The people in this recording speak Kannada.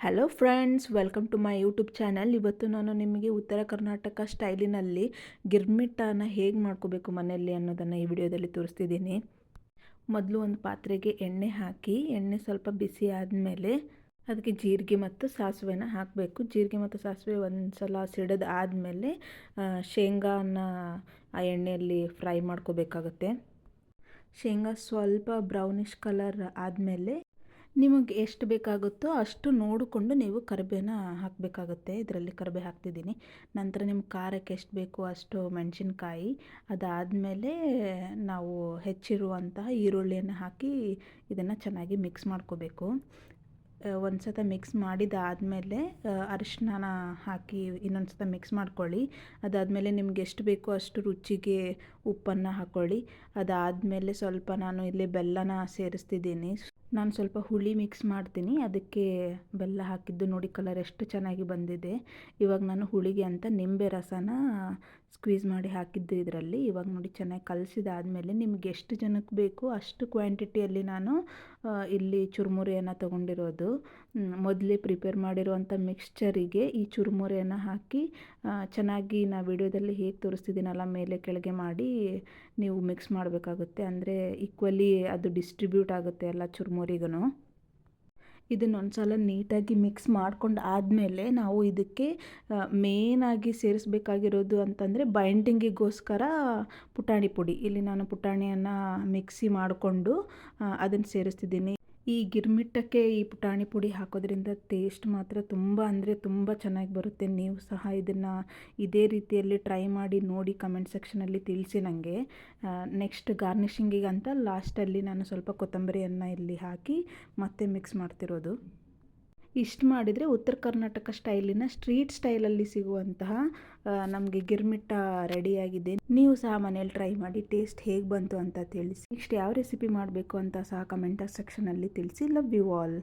Hello friends, welcome to my YouTube channel. ಇವತ್ತು ನಾನು ನಿಮಗೆ ಉತ್ತರ ಕರ್ನಾಟಕ ಸ್ಟೈಲಿನಲ್ಲಿ ಗಿರ್ಮಿಟ್ಟನ ಹೇಗೆ ಮಾಡ್ಕೋಬೇಕು ಮನೆಯಲ್ಲಿ ಅನ್ನೋದನ್ನು ಈ ವಿಡಿಯೋದಲ್ಲಿ ತೋರಿಸ್ತಿದ್ದೀನಿ. ಮೊದಲು ಒಂದು ಪಾತ್ರೆಗೆ ಎಣ್ಣೆ ಹಾಕಿ, ಎಣ್ಣೆ ಸ್ವಲ್ಪ ಬಿಸಿ ಆದಮೇಲೆ ಅದಕ್ಕೆ ಜೀರಿಗೆ ಮತ್ತು ಸಾಸಿವೆನ ಹಾಕಬೇಕು. ಜೀರಿಗೆ ಮತ್ತು ಸಾಸಿವೆ ಒಂದು ಸಲ ಸಿಡಿದು ಆದಮೇಲೆ ಶೇಂಗಾನ ಆ ಎಣ್ಣೆಯಲ್ಲಿ ಫ್ರೈ ಮಾಡ್ಕೋಬೇಕಾಗುತ್ತೆ. ಶೇಂಗಾ ಸ್ವಲ್ಪ ಬ್ರೌನಿಷ್ ಕಲರ್ ಆದಮೇಲೆ ನಿಮಗೆ ಎಷ್ಟು ಬೇಕಾಗುತ್ತೋ ಅಷ್ಟು ನೋಡಿಕೊಂಡು ನೀವು ಕರಿಬೇವನ್ನ ಹಾಕಬೇಕಾಗುತ್ತೆ. ಇದರಲ್ಲಿ ಕರಿಬೇವು ಹಾಕ್ತಿದ್ದೀನಿ. ನಂತರ ನಿಮ್ಮ ಖಾರಕ್ಕೆ ಎಷ್ಟು ಬೇಕೋ ಅಷ್ಟು ಮೆಣಸಿನ್ಕಾಯಿ, ಅದಾದಮೇಲೆ ನಾವು ಹೆಚ್ಚಿರುವಂತಹ ಈರುಳ್ಳಿಯನ್ನು ಹಾಕಿ ಇದನ್ನು ಚೆನ್ನಾಗಿ ಮಿಕ್ಸ್ ಮಾಡ್ಕೋಬೇಕು. ಒಂದು ಸತ ಮಿಕ್ಸ್ ಮಾಡಿದಾದಮೇಲೆ ಅರಿಶಿನ ಹಾಕಿ ಇನ್ನೊಂದು ಸತ ಮಿಕ್ಸ್ ಮಾಡ್ಕೊಳ್ಳಿ. ಅದಾದಮೇಲೆ ನಿಮ್ಗೆ ಎಷ್ಟು ಬೇಕೋ ಅಷ್ಟು ರುಚಿಗೆ ಉಪ್ಪನ್ನು ಹಾಕ್ಕೊಳ್ಳಿ. ಅದಾದಮೇಲೆ ಸ್ವಲ್ಪ ನಾನು ಇಲ್ಲಿ ಬೆಲ್ಲನ ಸೇರಿಸ್ತಿದ್ದೀನಿ. ನಾನು ಸ್ವಲ್ಪ ಹುಳಿ ಮಿಕ್ಸ್ ಮಾಡ್ತೀನಿ, ಅದಕ್ಕೆ ಬೆಲ್ಲ ಹಾಕಿದ್ದು ನೋಡಿ ಕಲರ್ ಎಷ್ಟು ಚೆನ್ನಾಗಿ ಬಂದಿದೆ. ಇವಾಗ ನಾನು ಹುಳಿಗೆ ಅಂತ ನಿಂಬೆ ರಸನ ಸ್ಕ್ವೀಸ್ ಮಾಡಿ ಹಾಕಿದ್ದು ಇದರಲ್ಲಿ. ಇವಾಗ ನೋಡಿ ಚೆನ್ನಾಗಿ ಕಲಸಿದಾದಮೇಲೆ ನಿಮ್ಗೆ ಎಷ್ಟು ಜನಕ್ಕೆ ಬೇಕು ಅಷ್ಟು ಕ್ವಾಂಟಿಟಿಯಲ್ಲಿ ನಾನು ಇಲ್ಲಿ ಚುರುಮುರಿಯನ್ನು ತೊಗೊಂಡಿರೋದು. ಮೊದಲೇ ಪ್ರಿಪೇರ್ ಮಾಡಿರುವಂಥ ಮಿಕ್ಸ್ಚರಿಗೆ ಈ ಚುರುಮುರಿಯನ್ನು ಹಾಕಿ ಚೆನ್ನಾಗಿ ನಾ ವಿಡಿಯೋದಲ್ಲಿ ಹೇಗೆ ತೋರಿಸ್ತಿದ್ದೀನಲ್ಲ ಮೇಲೆ ಕೆಳಗೆ ಮಾಡಿ ನೀವು ಮಿಕ್ಸ್ ಮಾಡಬೇಕಾಗುತ್ತೆ. ಅಂದರೆ ಈಕ್ವಲಿ ಅದು ಡಿಸ್ಟ್ರಿಬ್ಯೂಟ್ ಆಗುತ್ತೆ ಎಲ್ಲ ಚುರುಮುರಿಗೂ. ಇದನ್ನೊಂದು ಸಲ ನೀಟಾಗಿ ಮಿಕ್ಸ್ ಮಾಡ್ಕೊಂಡು ಆದಮೇಲೆ ನಾವು ಇದಕ್ಕೆ ಮೇನಾಗಿ ಸೇರಿಸ್ಬೇಕಾಗಿರೋದು ಅಂತಂದರೆ ಬೈಂಡಿಂಗಿಗೋಸ್ಕರ ಪುಟಾಣಿ ಪುಡಿ. ಇಲ್ಲಿ ನಾನು ಪುಟಾಣಿಯನ್ನು ಮಿಕ್ಸಿ ಮಾಡಿಕೊಂಡು ಅದನ್ನು ಸೇರಿಸ್ತಿದ್ದೀನಿ. ಈ ಗಿರ್ಮಿಟ್ಟಕ್ಕೆ ಈ ಪುಟಾಣಿ ಪುಡಿ ಹಾಕೋದ್ರಿಂದ ಟೇಸ್ಟ್ ಮಾತ್ರ ತುಂಬ ಅಂದರೆ ತುಂಬ ಚೆನ್ನಾಗಿ ಬರುತ್ತೆ. ನೀವು ಸಹ ಇದನ್ನು ಇದೇ ರೀತಿಯಲ್ಲಿ ಟ್ರೈ ಮಾಡಿ ನೋಡಿ ಕಮೆಂಟ್ ಸೆಕ್ಷನಲ್ಲಿ ತಿಳಿಸಿ ನನಗೆ. ನೆಕ್ಸ್ಟ್ ಗಾರ್ನಿಷಿಂಗಿಗೆ ಅಂತ ಲಾಸ್ಟಲ್ಲಿ ನಾನು ಸ್ವಲ್ಪ ಕೊತ್ತಂಬರಿಯನ್ನು ಇಲ್ಲಿ ಹಾಕಿ ಮತ್ತೆ ಮಿಕ್ಸ್ ಮಾಡ್ತಿರೋದು. ಇಷ್ಟು ಮಾಡಿದರೆ ಉತ್ತರ ಕರ್ನಾಟಕ ಸ್ಟೈಲಿನ ಸ್ಟ್ರೀಟ್ ಸ್ಟೈಲಲ್ಲಿ ಸಿಗುವಂತಹ ನಮಗೆ ಗಿರ್ಮಿಟ್ಟ ರೆಡಿಯಾಗಿದೆ. ನೀವು ಸಹ ಮನೇಲಿ ಟ್ರೈ ಮಾಡಿ ಟೇಸ್ಟ್ ಹೇಗೆ ಬಂತು ಅಂತ ತಿಳಿಸಿ. ನೆಕ್ಸ್ಟ್ ಯಾವ ರೆಸಿಪಿ ಮಾಡಬೇಕು ಅಂತ ಸಹ ಕಮೆಂಟ್ ಸೆಕ್ಷನಲ್ಲಿ ತಿಳಿಸಿ. Love you all.